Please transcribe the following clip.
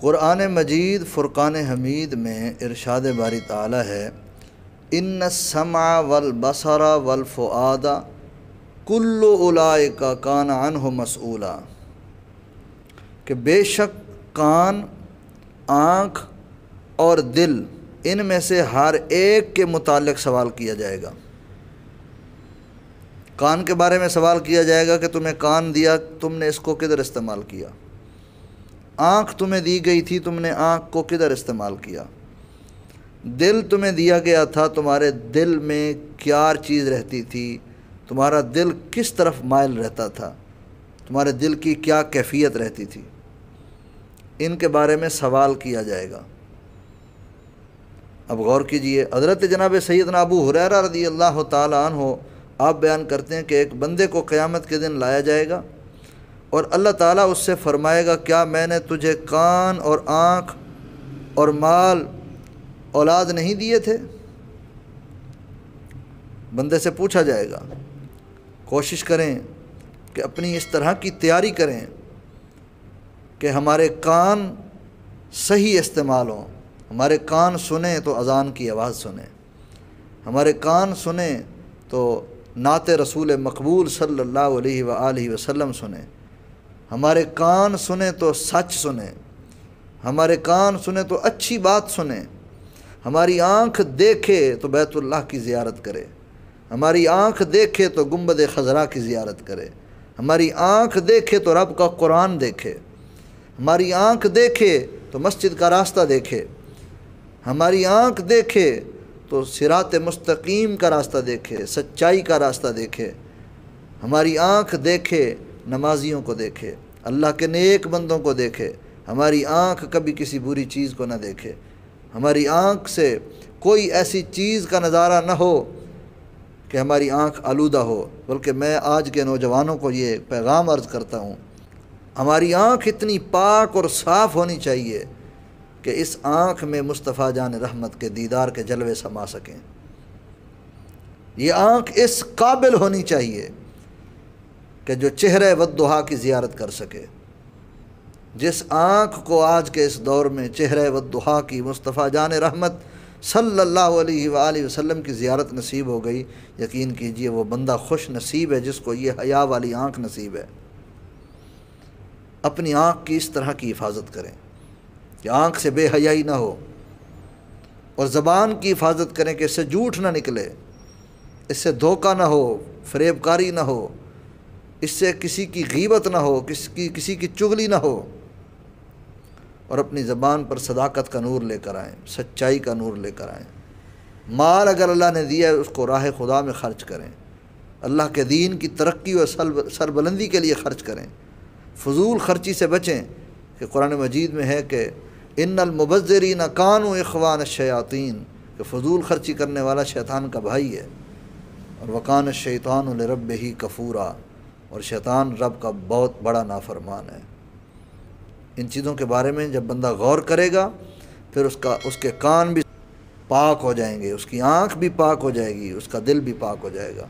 قرآن مجید فرقان حمید میں ارشاد باری تعالی ہے، ان السمع والبصر والفؤاد کل اولئک کان عنہ مسئولا، کہ بے شک کان، آنکھ اور دل، ان میں سے ہر ایک کے متعلق سوال کیا جائے گا۔ کان کے بارے میں سوال کیا جائے گا کہ تمہیں کان دیا، تم نے اس کو کدھر استعمال کیا؟ آنکھ تمہیں دی گئی تھی، تم نے آنکھ کو کدھر استعمال کیا؟ دل تمہیں دیا گیا تھا، تمہارے دل میں کیا چیز رہتی تھی؟ تمہارا دل کس طرف مائل رہتا تھا؟ تمہارے دل کی کیا کیفیت رہتی تھی؟ ان کے بارے میں سوال کیا جائے گا۔ اب غور کیجئے، حضرت جناب سیدنا ابو ہریرہ رضی اللہ تعالی عنہ آپ بیان کرتے ہیں کہ ایک بندے کو قیامت کے دن لایا جائے گا اور اللہ تعالیٰ اس سے فرمائے گا، کیا میں نے تجھے کان اور آنکھ اور مال اولاد نہیں دیے تھے؟ بندے سے پوچھا جائے گا۔ کوشش کریں کہ اپنی اس طرح کی تیاری کریں کہ ہمارے کان صحیح استعمال ہوں، ہمارے کان سنیں تو اذان کی آواز سنیں، ہمارے کان سنیں تو نعت رسول مقبول صلی اللہ علیہ وآلہ وسلم سنیں، ہمارے کان سنیں تو سچ سنیں، ہمارے کان سنیں تو اچھی بات سنیں، ہماری آنکھ دیکھے تو بیت اللہ کی زیارت کرے، ہماری آنکھ دیکھے تو گنبد خضرا کی زیارت کرے، ہماری آنکھ دیکھے تو رب کا قرآن دیکھے، ہماری آنکھ دیکھے تو مسجد کا راستہ دیکھے، ہماری آنکھ دیکھے تو صراط مستقیم کا راستہ دیکھے، سچائی کا راستہ دیکھے، ہماری آنکھ دیکھے نمازیوں کو دیکھے، اللہ کے نیک بندوں کو دیکھے، ہماری آنکھ کبھی کسی بری چیز کو نہ دیکھے، ہماری آنکھ سے کوئی ایسی چیز کا نظارہ نہ ہو کہ ہماری آنکھ آلودہ ہو، بلکہ میں آج کے نوجوانوں کو یہ پیغام عرض کرتا ہوں، ہماری آنکھ اتنی پاک اور صاف ہونی چاہیے کہ اس آنکھ میں مصطفیٰ جان رحمت کے دیدار کے جلوے سما سکیں۔ یہ آنکھ اس قابل ہونی چاہیے کہ جو چہرہ والضحیٰ کی زیارت کر سکے۔ جس آنکھ کو آج کے اس دور میں چہرہ والضحیٰ کی، مصطفیٰ جان رحمت صلی اللہ علیہ وآلہ وسلم کی زیارت نصیب ہو گئی، یقین کیجئے وہ بندہ خوش نصیب ہے جس کو یہ حیا والی آنکھ نصیب ہے۔ اپنی آنکھ کی اس طرح کی حفاظت کریں کہ آنکھ سے بے حیائی نہ ہو، اور زبان کی حفاظت کریں کہ اس سے جھوٹ نہ نکلے، اس سے دھوکہ نہ ہو، فریب کاری نہ ہو، اس سے کسی کی غیبت نہ ہو، کسی کی چغلی نہ ہو، اور اپنی زبان پر صداقت کا نور لے کر آئیں، سچائی کا نور لے کر آئیں۔ مال اگر اللہ نے دیا ہے اس کو راہ خدا میں خرچ کریں، اللہ کے دین کی ترقی اور سربلندی کے لیے خرچ کریں، فضول خرچی سے بچیں، کہ قرآن مجید میں ہے کہ ان المبذرین کانوا اخوان الشیاطین، کہ فضول خرچی کرنے والا شیطان کا بھائی ہے، اور وکان الشیطان لربہ کفورا، اور شیطان رب کا بہت بڑا نافرمان ہے۔ ان چیزوں کے بارے میں جب بندہ غور کرے گا، پھر اس کے کان بھی پاک ہو جائیں گے، اس کی آنکھ بھی پاک ہو جائے گی، اس کا دل بھی پاک ہو جائے گا۔